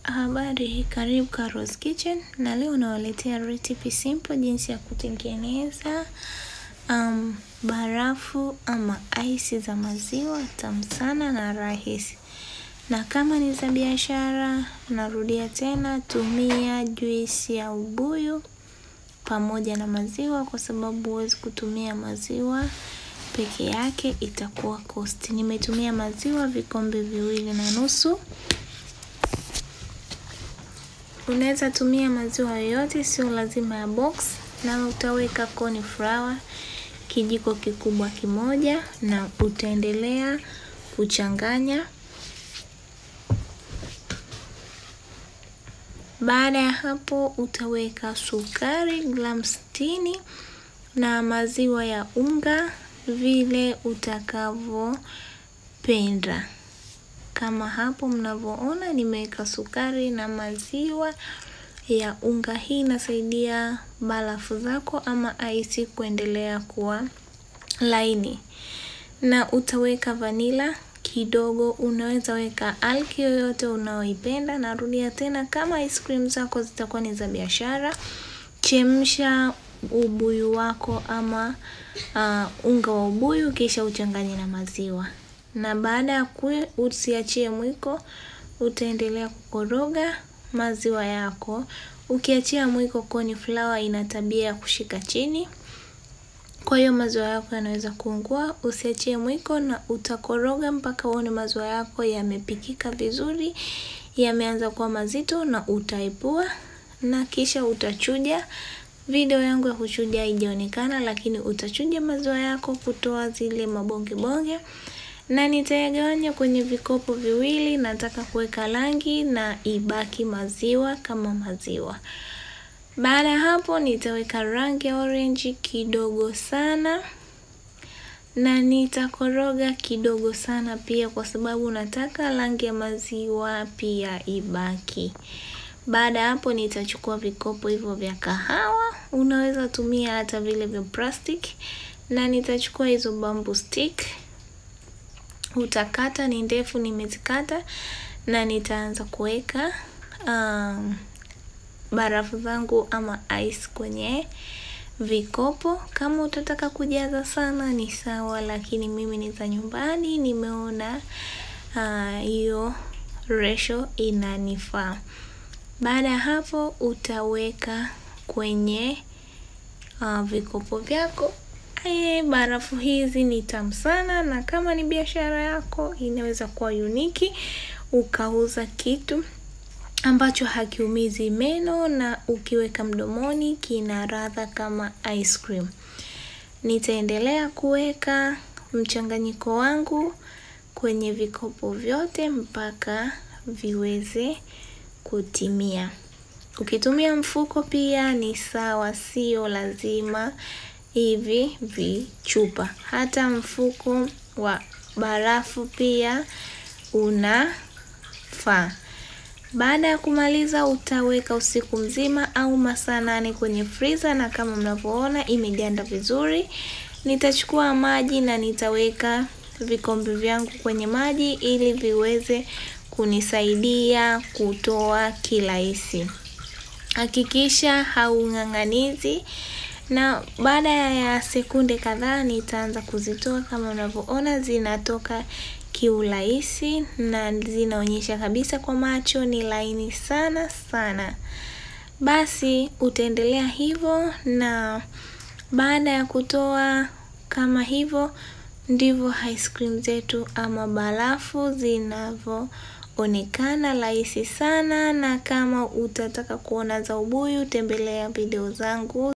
Habari, karibu Carol's Kitchen, na leo nawaletea recipe simple jinsi ya kutengeneza barafu ama ice za maziwa tamu sana na rahisi. Na kama ni za biashara, narudia tena, tumia juisi ya ubuyu pamoja na maziwa, kwa sababu huwezi kutumia maziwa peke yake, itakuwa cost. Nimetumia maziwa vikombe 2.5. Unaweza tumia maziwa yoyote, sio lazima ya box. Na utaweka corn flour kijiko kikubwa kimoja, na utaendelea kuchanganya. Baada ya hapo utaweka sukari gram 60 na maziwa ya unga vile utakavopenda. Kama hapo mnavyoona nimeweka sukari na maziwa ya unga. Hii inasaidia barafu zako ama ice kuendelea kuwa laini. Na utaweka vanilla kidogo, unaweza weka alki yoyote unaoipenda. Narudia tena, kama ice cream zako zitakuwa ni za biashara, chemsha ubuyu wako ama unga wa ubuyu kisha uchanganye na maziwa. Na baada ya usiachie mwiko, utaendelea kukoroga maziwa yako. Ukiachia mwiko, corn flour ina tabia ya kushika chini, kwa hiyo maziwa yako yanaweza kuungua. Usiachie mwiko na utakoroga mpaka uone maziwa yako yamepikika vizuri, yameanza kuwa mazito, na utaipua na kisha utachuja. Video yangu ya kuchuja haijaonekana, lakini utachuja maziwa yako kutoa zile mabonge bonge, na nitayagawanya kwenye vikopo 2. Nataka kuweka rangi na ibaki maziwa kama maziwa. Baada ya hapo nitaweka rangi ya orange kidogo sana, na nitakoroga kidogo sana pia, kwa sababu nataka rangi ya maziwa pia ibaki. Baada ya hapo nitachukua vikopo hivyo vya kahawa, unaweza tumia hata vile vya plastic, na nitachukua hizo bamboo stick. Utakata, ni ndefu nimezikata, na nitaanza kuweka barafu zangu ama ice kwenye vikopo. Kama utataka kujaza sana ni sawa, lakini mimi ni za nyumbani, nimeona hiyo ratio inanifaa. Baada ya hapo utaweka kwenye vikopo vyako. Barafu hizi ni tamu sana, na kama ni biashara yako inaweza kuwa unique, ukauza kitu ambacho hakiumizi meno, na ukiweka mdomoni kina ladha kama ice cream. Nitaendelea kuweka mchanganyiko wangu kwenye vikopo vyote mpaka viweze kutimia. Ukitumia mfuko pia ni sawa, sio lazima hivi vichupa. Hata mfuko wa barafu pia unafaa. Baada ya kumaliza utaweka usiku mzima au masaa 8 kwenye freezer, na kama mnavyoona imeganda vizuri. Nitachukua maji na nitaweka vikombe vyangu kwenye maji ili viweze kunisaidia kutoa kirahisi. Hakikisha haung'ang'anizi, na baada ya sekunde kadhaa nitaanza kuzitoa. Kama unavyoona zinatoka kiurahisi na zinaonyesha kabisa kwa macho ni laini sana sana. Basi utaendelea hivyo, na baada ya kutoa kama hivyo ndivyo ice cream zetu ama barafu zinavyoonekana, rahisi sana. Na kama utataka kuona za ubuyu, tembelea video zangu.